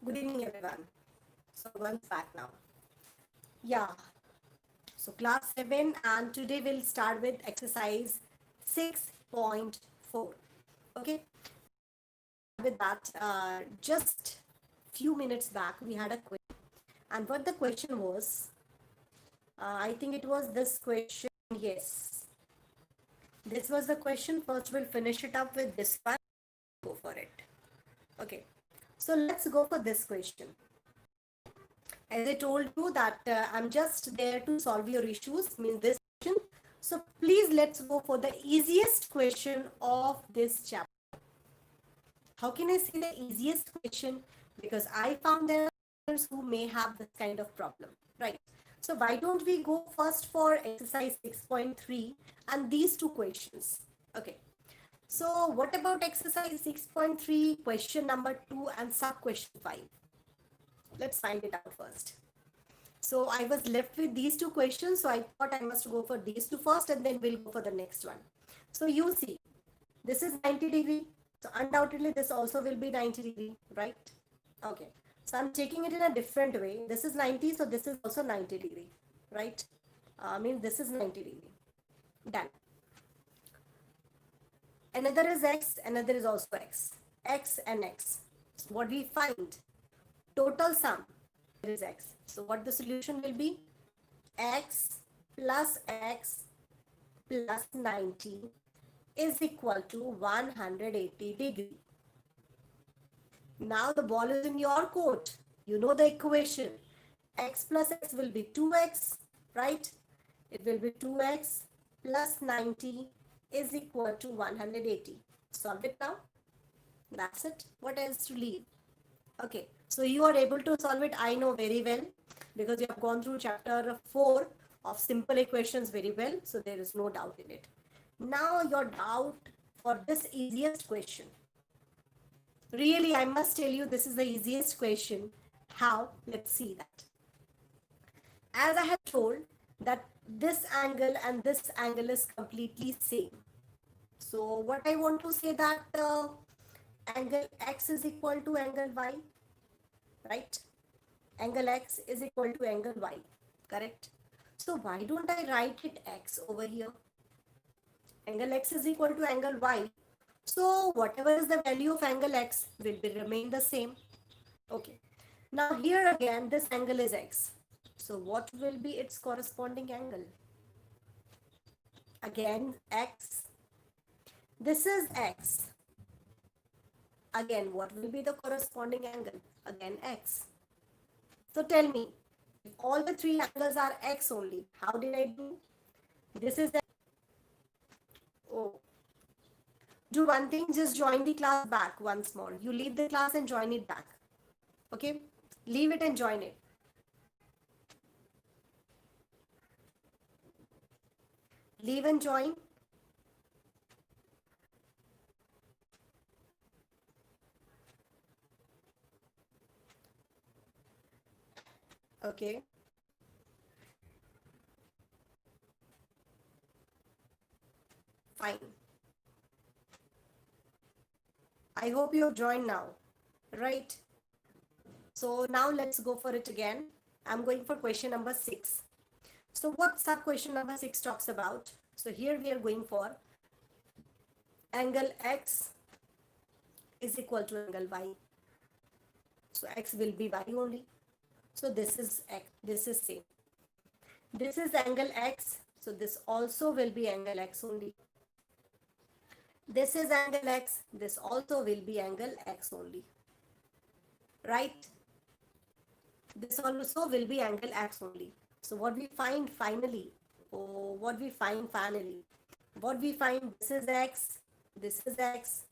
Good evening, everyone. So once back now. Yeah. So class 7 and today we'll start with exercise 6.4. Okay. With that, just few minutes back we had a question, and what the question was, I think it was this question. Yes, this was the question. First, we'll finish it up with this one. Go for it. Okay. So let's go for this question. As I told you that I'm just there to solve your issues, means this question. So please let's go for the easiest question of this chapter. How can I say the easiest question? Because I found there are others who may have this kind of problem, right? So why don't we go first for exercise 6.3 and these two questions? Okay. So what about exercise 6.3 question number 2 and sub question 5? Let's find it out first. So I was left with these two questions. So I thought I must go for these two first and then we'll go for the next one. So you see, this is 90 degree. So undoubtedly this also will be 90 degree, right? Okay. So I'm taking it in a different way. This is 90. So this is also 90 degree, right? Means this is 90 degree. Done. Another is x, another is also x. X and x. So what we find? Total sum is x. So what the solution will be? X plus x plus 90 is equal to 180 degree. Now the ball is in your court. You know the equation. X plus x will be 2x, right? It will be 2x plus 90 is equal to 180. Solve it now. That's it. What else to leave? Okay, so you are able to solve it, I know very well, because you have gone through chapter 4 of simple equations very well, so there is no doubt in it. Now your doubt for this easiest question. Really, I must tell you, this is the easiest question. How? Let's see that. As I have told that this angle and this angle is completely same. So what I want to say that angle x is equal to angle y, right? Angle x is equal to angle y, correct? So why don't I write it x over here? Angle x is equal to angle y. So whatever is the value of angle x will be remain the same. Okay. Now here again this angle is x. So what will be its corresponding angle? Again x. This is x. Again what will be the corresponding angle? Again x. So tell me, if all the three angles are x only, how did I do? This is the, oh, do one thing, just join the class back once more. You leave the class and join it back. Okay, leave it and join it. Leave and join. Okay. Fine. I hope you have joined now, right? So now let's go for it again. I'm going for question number 6. So what sub question number 6 talks about? So here we are going for angle x is equal to angle y. So x will be y only. So this is x, this is same. This is angle x. So this also will be angle x only. This is angle x. This also will be angle x only. Right? This also will be angle x only. So what we find finally? Oh, what we find finally? What we find, this is x. This is x.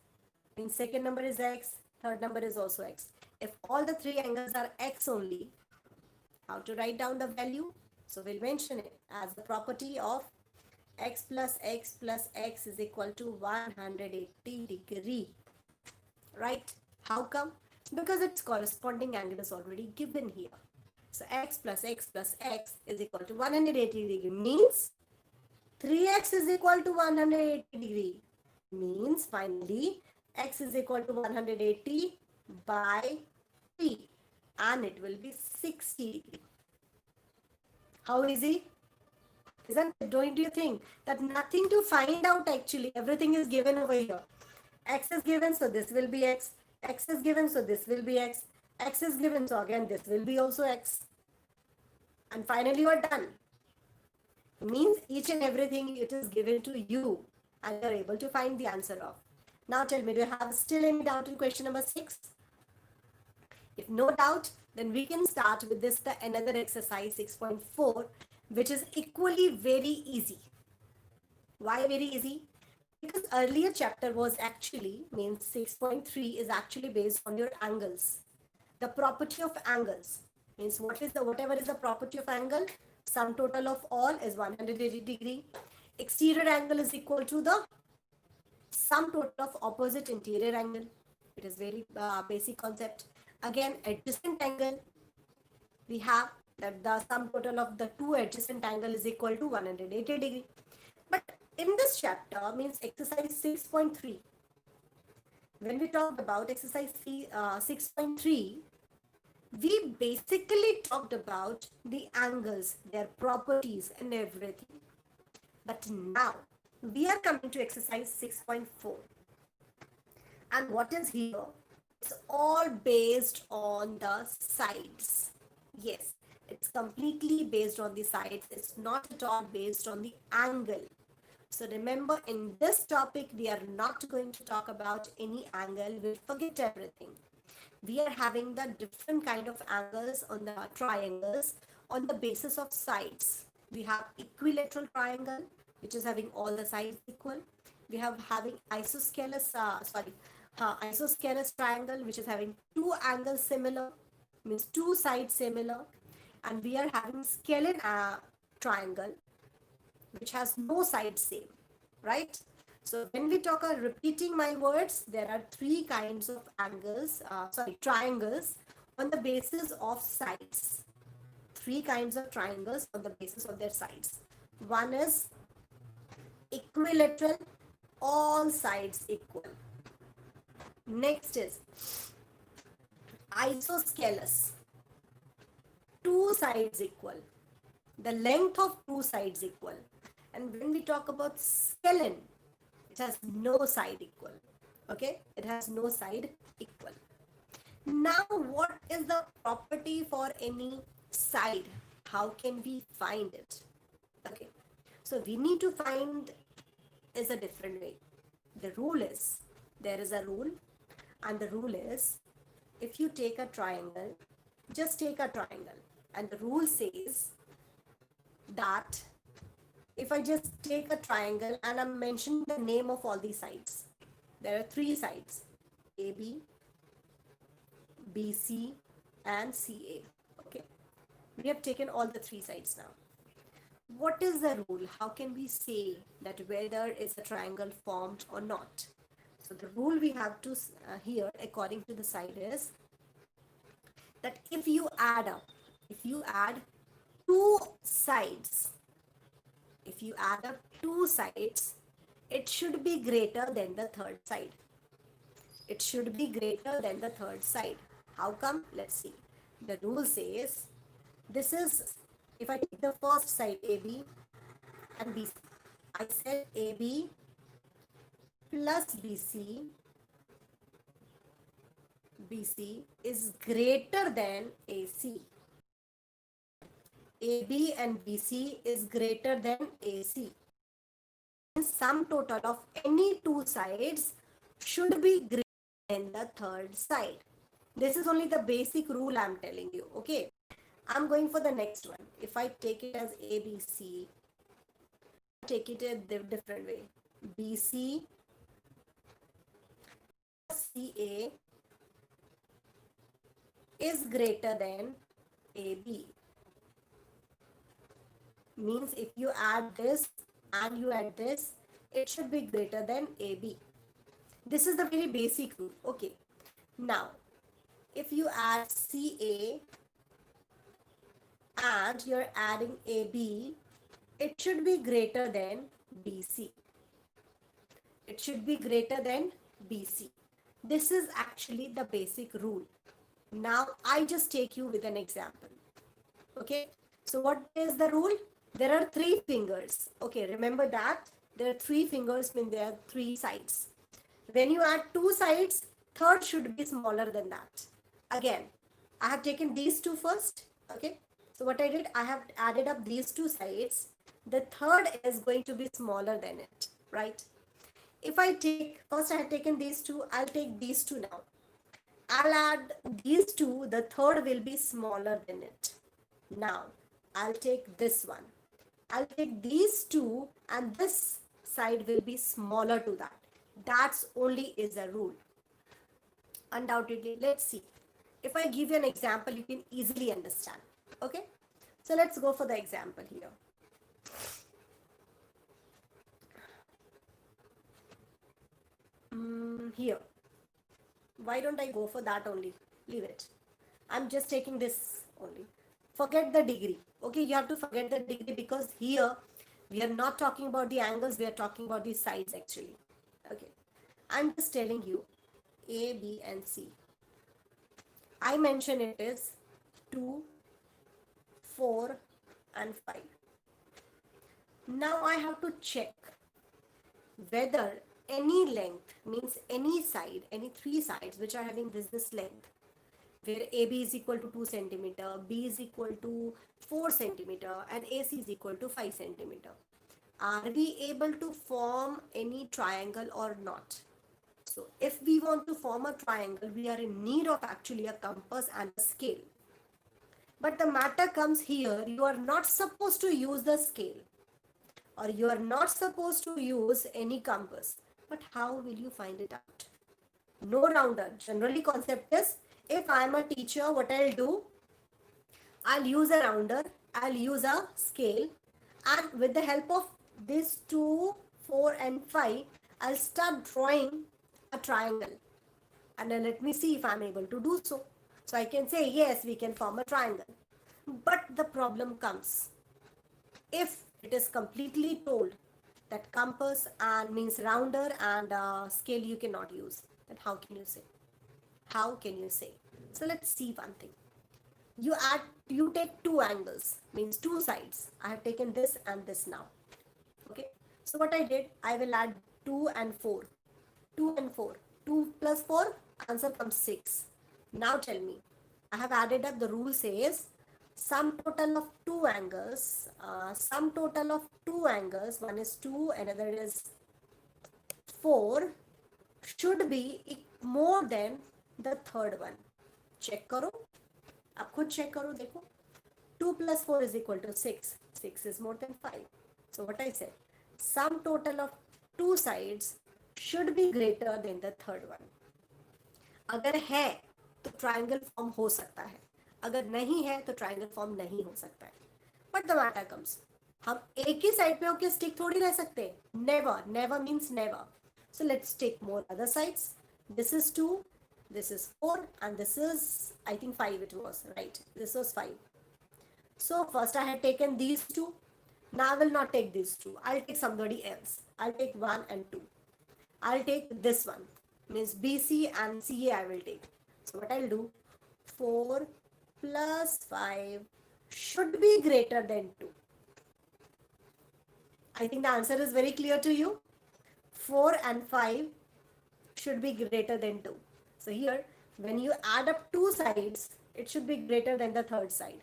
In second number is x. Third number is also x. If all the three angles are x only, how to write down the value? So we'll mention it as the property of x plus x plus x is equal to 180 degree. Right? How come? Because its corresponding angle is already given here. So x plus x plus x is equal to 180 degree means 3x is equal to 180 degree. Means finally x is equal to 180 by 3. and it will be 60 degree. How easy? Isn't it? Don't you think that nothing to find out actually? Everything is given over here. X is given, so this will be X. X is given, so this will be X. X is given, so again this will be also X. And finally you are done. It means each and everything it is given to you and you are able to find the answer of. Now tell me, do you have still any doubt in question number 6? If no doubt, then we can start with this the another exercise 6.4, which is equally very easy. Why very easy? Because earlier chapter was actually means 6.3 is actually based on your angles. The property of angles means whatever is the property of angle, sum total of all is 180 degree. Exterior angle is equal to the sum total of opposite interior angle. It is very basic concept. Again, adjacent angle, we have that the sum total of the two adjacent angle is equal to 180 degree. But in this chapter means exercise 6.3, when we talked about exercise 6.3, we basically talked about the angles, their properties and everything. But now we are coming to exercise 6.4. And what is here? It's all based on the sides. Yes, it's completely based on the sides. It's not at all based on the angle. So remember, in this topic, we are not going to talk about any angle. We'll forget everything. We are having the different kind of angles on the triangles on the basis of sides. We have equilateral triangle, which is having all the sides equal. We have having isosceles triangle, which is having two angles similar, means two sides similar. And we are having scalene triangle, which has no side same, right? So when we talk about repeating my words, there are three kinds of triangles on the basis of sides. Three kinds of triangles on the basis of their sides. One is equilateral, all sides equal. Next is isosceles, two sides equal. The length of two sides equal. And when we talk about scalene, it has no side equal. Okay, it has no side equal. Now, what is the property for any side? How can we find it? Okay, so we need to find is a different way. The rule is, there is a rule, and the rule is, if you take a triangle, just take a triangle, and the rule says that if I just take a triangle and I'm mentioning the name of all these sides, there are three sides, AB, BC and CA. Okay, we have taken all the three sides now. What is the rule? How can we say that whether it's a triangle formed or not? So the rule we have to here according to the side is that if you add two sides, if you add up two sides, it should be greater than the third side. It should be greater than the third side. How come? Let's see. The rule says, this is, if I take the first side AB and BC, I said AB plus BC is greater than AC. AB and BC is greater than AC. Sum total of any two sides should be greater than the third side. This is only the basic rule I'm telling you. Okay, I'm going for the next one. If I take it as ABC, take it a different way. BC CA is greater than AB. Means if you add this and you add this, it should be greater than AB. This is the very basic rule. Okay. Now, if you add CA and you're adding AB, it should be greater than BC. It should be greater than BC. This is actually the basic rule. Now I just take you with an example. Okay, so what is the rule? There are three fingers. Okay, remember that there are three fingers when there are three sides. When you add two sides, third should be smaller than that. Again, I have taken these two first. Okay, so what I did, I have added up these two sides. The third is going to be smaller than it, right? If I take, first I have taken these two, I'll take these two now. I'll add these two, the third will be smaller than it. Now, I'll take this one. I'll take these two and this side will be smaller to that. That's only is a rule. Undoubtedly, let's see. If I give you an example, you can easily understand. Okay? So let's go for the example here. Here. Why don't I go for that only? Leave it. I'm just taking this only. Forget the degree. Okay, you have to forget the degree because here we are not talking about the angles, we are talking about the sides actually. Okay, I'm just telling you A, B, and C. I mention it is 2, 4, and 5. Now I have to check whether any length means any side, any three sides which are having this length, where AB is equal to 2 centimeter, B is equal to 4 centimeter, and AC is equal to 5 centimeter. Are we able to form any triangle or not? So if we want to form a triangle, we are in need of actually a compass and a scale. But the matter comes here, you are not supposed to use the scale or you are not supposed to use any compass. But how will you find it out? No rounder. Generally concept is, if I am a teacher, what I'll do, I'll use a rounder, I'll use a scale, and with the help of these 2, 4 and 5, I'll start drawing a triangle. And then let me see if I'm able to do so. So I can say, yes, we can form a triangle. But the problem comes, if it is completely told that compass and means rounder and scale you cannot use, then how can you say? How can you say? So let's see one thing. You take two angles, means two sides. I have taken this and this now. Okay. So what I did, I will add 2 and 4. 2 and 4. 2 plus 4, answer comes 6. Now tell me, I have added up, the rule says sum total of two angles, one is 2, another is 4, should be more than the third one. Check करो, आप खुद check करो, देखो. 2 plus 4 is equal to 6. 6 is more than 5. So what I said, sum total of two sides should be greater than the third one. अगर है तो triangle form हो सकता है, अगर नहीं है तो ट्राइंगल फॉर्म नहीं हो सकता है. बट द मैटर कम्स, हम एक ही साइड पे होकर स्टिक थोड़ी रह सकते. Never. Never means never. So let's take more other sides. This is 2, this is 4, and this is, I think 5 it was, right? This was 5. So first I had taken these two. Now I will not take these two. I'll take somebody else. I'll take 1 and 2. I'll take this one. Means BC and CA I will take. So what I'll do, 4 plus 5 should be greater than 2. I think the answer is very clear to you. 4 and 5 should be greater than 2. So here, when you add up two sides, it should be greater than the third side.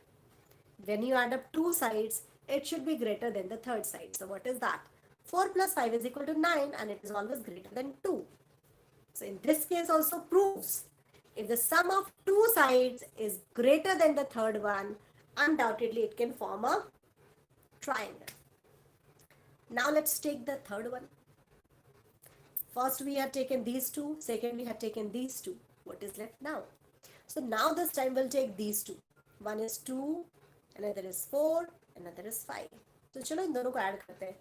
When you add up two sides, it should be greater than the third side. So what is that? 4 plus 5 is equal to 9, and it is always greater than 2. So in this case also proves, if the sum of two sides is greater than the third one, undoubtedly it can form a triangle. Now let's take the third one. First we have taken these two, second we have taken these two. What is left now? So now this time we'll take these two. One is 2, another is 4, another is 5. तो चलो इन दोनों को add करते हैं.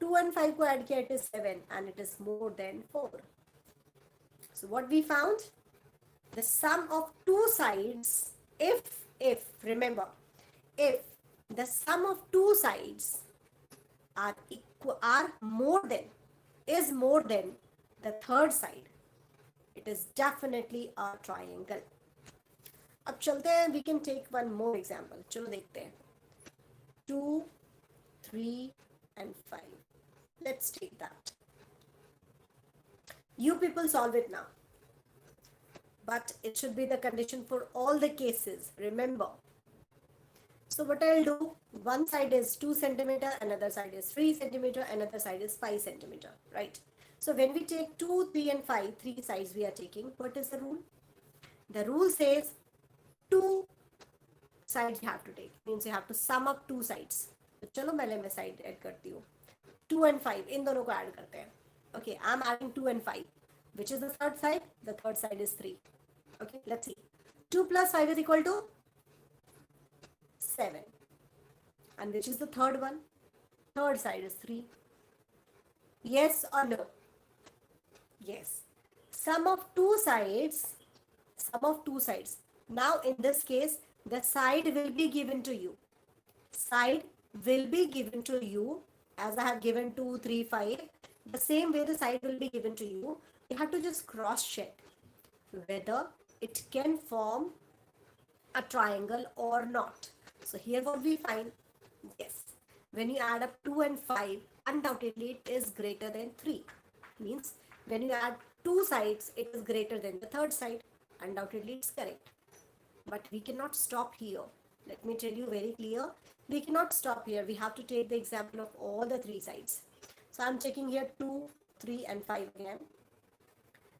2 and 5 को add किया, it is 7, and it is more than 4. So what we found? The sum of two sides, if remember, if the sum of two sides are equal, is more than the third side, it is definitely a triangle. अब चलते हैं, we can take one more example. चलो देखते हैं. 2, 3 and 5. Let's take that. You people solve it now. But it should be the condition for all the cases. Remember. So what I'll do, one side is 2 centimeter, another side is 3 centimeter, another side is 5 centimeter, right? So when we take 2, 3 and 5, three sides we are taking, what is the rule? The rule says two sides you have to take. Means you have to sum up two sides. तो चलो पहले मैं side add करती हूँ. 2 and 5 इन दोनों को add करते हैं. Okay, I'm adding 2 and 5. Which is the third side? The third side is 3. Okay, let's see. 2 plus 5 is equal to 7. And which is the third one? Third side is 3. Yes or no? Yes. Sum of two sides. Sum of two sides. Now in this case, the side will be given to you. Side will be given to you as I have given 2, 3, 5. The same way the side will be given to you. You have to just cross check whether it can form a triangle or not. So here what we find, yes, when you add up 2 and 5, undoubtedly it is greater than 3. Means when you add two sides, it is greater than the third side. Undoubtedly it's correct. But we cannot stop here. Let me tell you very clear. We cannot stop here. We have to take the example of all the three sides. So I'm taking here 2, 3 and 5 again.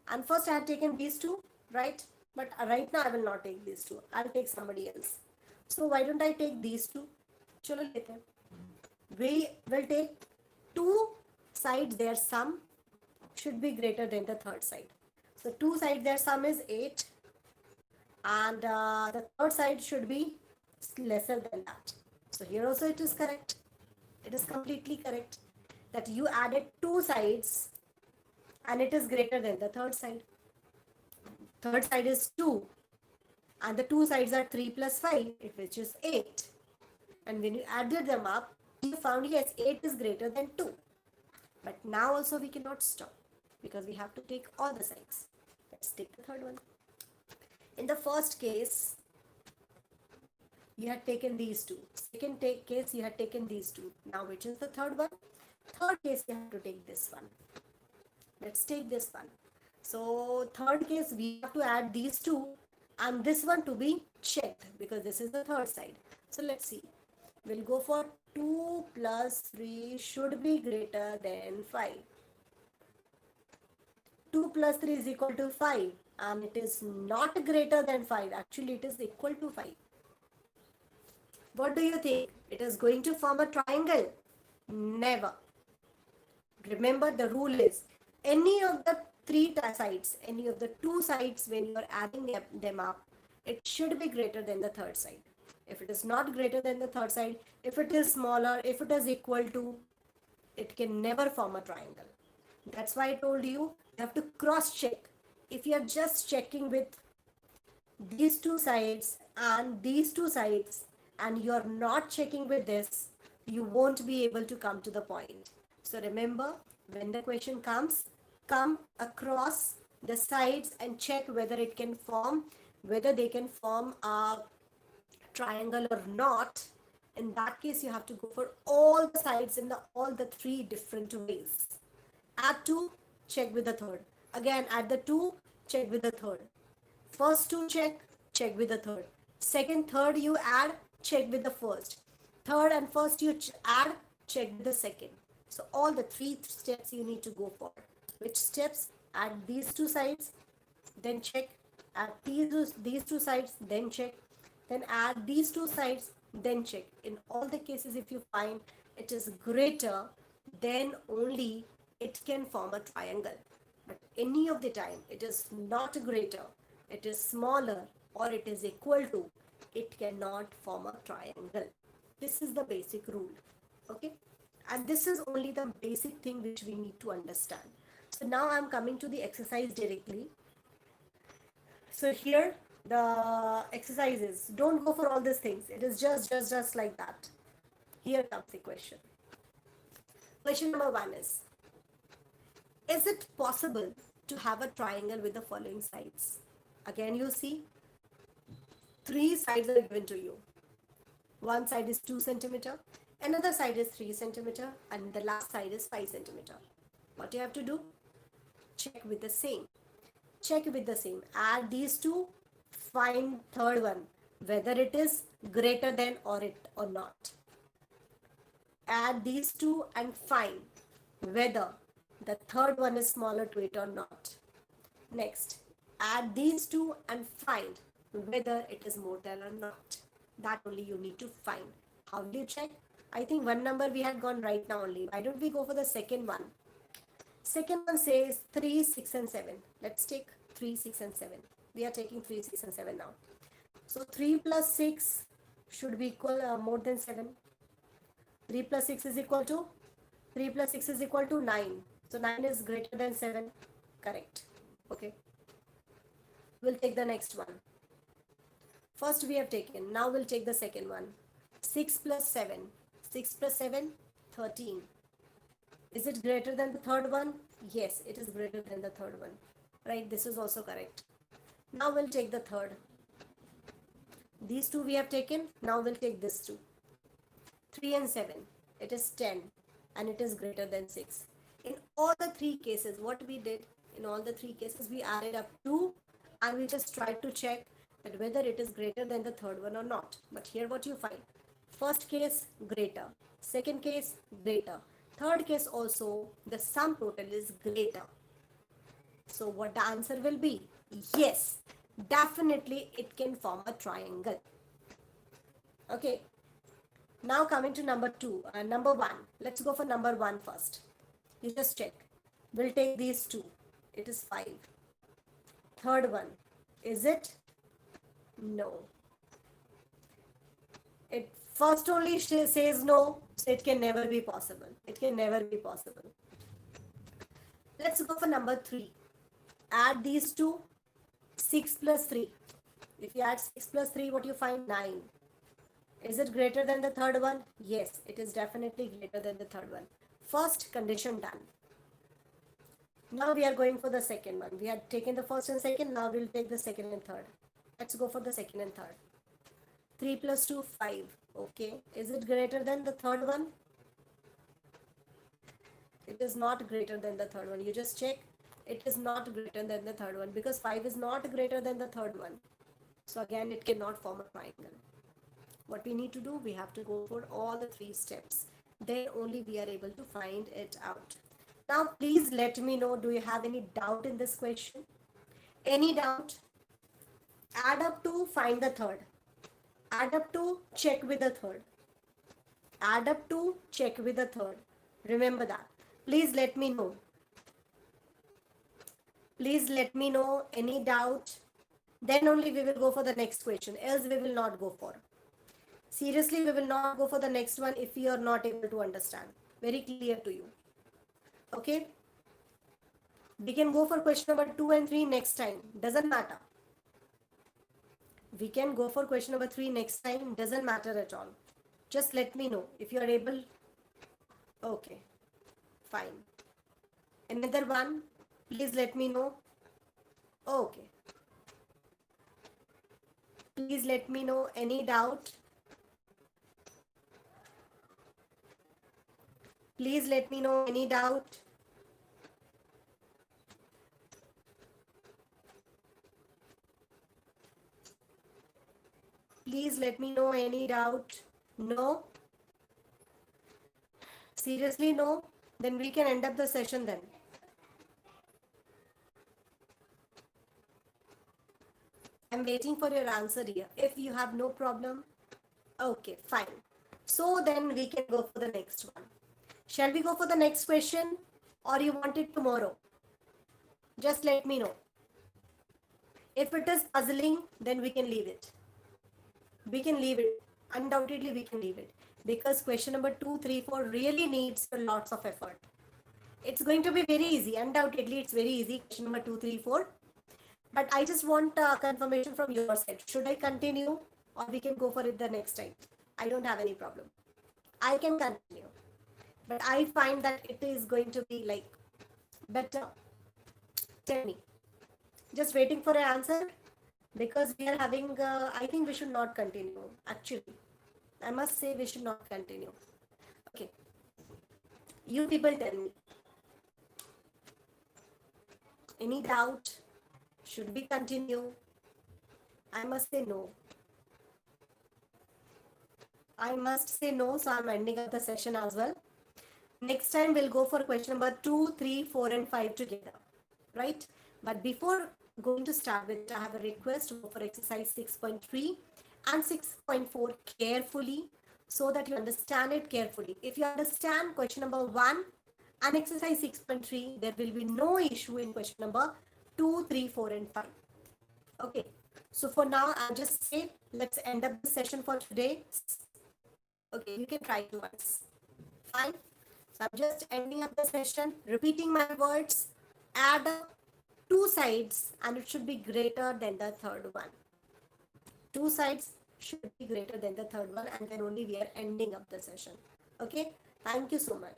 And first I had taken these two, right? But right now I will not take these two. I'll take somebody else. So why don't I take these two? Chalo lete hain. We will take two sides, their sum should be greater than the third side. So two sides, their sum is 8. And the third side should be lesser than that. So here also it is correct. It is completely correct that you added two sides and it is greater than the third side. Third side is 2 and the two sides are 3 plus 5, which is 8. And when you added them up, you found yes, 8 is greater than 2. But now also we cannot stop because we have to take all the sides. Let's take the third one. In the first case, you had taken these two. Second case, you had taken these two. Now which is the third one? Third case, you have to take this one. Let's take this one. So third case, we have to add these two and this one to be checked because this is the third side. So let's see. We'll go for 2 plus 3 should be greater than 5. 2 plus 3 is equal to 5 and it is not greater than 5. Actually, it is equal to 5. What do you think? It is going to form a triangle? Never. Remember the rule is any of the three sides, any of the two sides when you are adding them up, it should be greater than the third side. If it is not greater than the third side, if it is smaller, if it is equal to, it can never form a triangle. That's why I told you have to cross check. If you are just checking with these two sides and these two sides and you're not checking with this, you won't be able to come to the point. So remember, when the question comes, come across the sides and check whether it can form, whether they can form a triangle or not. In that case, you have to go for all the sides in all the three different ways. Add 2, check with the third. Again, add the 2, check with the third. First 2 check with the third. Second, third you add, check with the first. Third and first you add, check with the second. So all the three steps you need to go for. Which steps? Add these two sides, then check. Add these two sides, then check. Then add these two sides, then check. In all the cases, if you find it is greater, then only it can form a triangle. But any of the time it is not greater, it is smaller or it is equal to, it cannot form a triangle. This is the basic rule. Okay, and this is only the basic thing which we need to understand. So now I'm coming to the exercise directly. So here the exercises, don't go for all these things. It is just like that. Here comes the question. Question number 1 is it possible to have a triangle with the following sides? Again, you see, three sides are given to you. One side is 2 centimeter, another side is 3 centimeter, and the last side is 5 centimeter. What you have to do? Check with the same. Check with the same. Add these two, find third one, whether it is greater than or not. Add these two and find whether the third one is smaller to it or not. Next, add these two and find whether it is more than or not. That only you need to find. How will you check? I think one number we had gone right now only. Why don't we go for the second one? Second one says 3, 6 and 7. Let's take 3, 6 and 7. We are taking 3, 6 and 7 now. So 3 plus 6 should be equal more than 7. 3 plus 6 is equal to 3 plus 6 is equal to 9. So 9 is greater than 7. Correct. Okay. We'll take the next one. First we have taken. Now we'll take the second one. 6 plus 7. 6 plus 7, 13. Is it greater than the third one? Yes, it is greater than the third one. Right, this is also correct. Now we'll take the third. These two we have taken. Now we'll take this two. 3 and 7. It is 10 and it is greater than 6. In all the three cases, what we did, in all the three cases, we added up 2 and we just tried to check that whether it is greater than the third one or not. But here what you find? First case, greater. Second case, greater. Third case also, the sum total is greater. So what the answer will be? Yes, definitely it can form a triangle. Okay. Now coming to number 1. Let's go for number 1 first. You just check. We'll take these two. It is 5. Third one. Is it? No. It first only says no, so it can never be possible. It can never be possible. Let's go for number 3. Add these two. 6 plus 3. If you add 6 plus 3, what you find? 9. Is it greater than the third one? Yes, it is definitely greater than the third one. First condition done. Now we are going for the second one. We had taken the first and second. Now we'll take the second and third. Let's go for the second and third. 3 plus 2, 5. Okay. Is it greater than the third one? It is not greater than the third one. You just check. It is not greater than the third one because 5 is not greater than the third one. So again, it cannot form a triangle. What we need to do, we have to go for all the 3 steps. Then only we are able to find it out. Now, please let me know, do you have any doubt in this question? Any doubt? Add up to find the third. Add up to check with the third. Add up to check with the third. Remember that. Please let me know. Please let me know any doubt. Then only we will go for the next question. Else we will not go for. Seriously, we will not go for the next one if you are not able to understand. Very clear to you. Okay? We can go for question number 2 and 3 next time. Doesn't matter. We can go for question number 3 next time. Doesn't matter at all. Just let me know if you are able. Okay. Fine. Another one. Please let me know. Okay. Please let me know any doubt. Please let me know any doubt. Please let me know any doubt. No? Seriously, no? Then we can end up the session then. I'm waiting for your answer here. If you have no problem, okay, fine. So then we can go for the next one. Shall we go for the next question or you want it tomorrow? Just let me know. If it is puzzling, then we can leave it. We can leave it. Undoubtedly, we can leave it. Because question number 2, 3, 4 really needs lots of effort. It's going to be very easy. Undoubtedly, it's very easy. Question number 2, 3, 4. But I just want confirmation from your side. Should I continue or we can go for it the next time? I don't have any problem. I can continue. But I find that it is going to be like better. Tell me. Just waiting for an answer. because we are having, I think we should not continue. Actually, I must say we should not continue. Okay, you people tell me, any doubt? Should we continue? I must say no. I must say no, so I'm ending up the session as well. Next time we'll go for question number 2, 3, 4 and 5 together. Right? But before going to start with it, I have a request to go for exercise 6.3 and 6.4 carefully so that you understand it carefully. If you understand question number 1 and exercise 6.3, there will be no issue in question number 2, 3, 4 and 5. Okay. So for now, I'll just say let's end up the session for today. Okay, you can try it once. Fine. So I'm just ending up the session, repeating my words. Add up two sides and it should be greater than the third one. Two sides should be greater than the third one, and then only we are ending up the session. Okay. Thank you so much.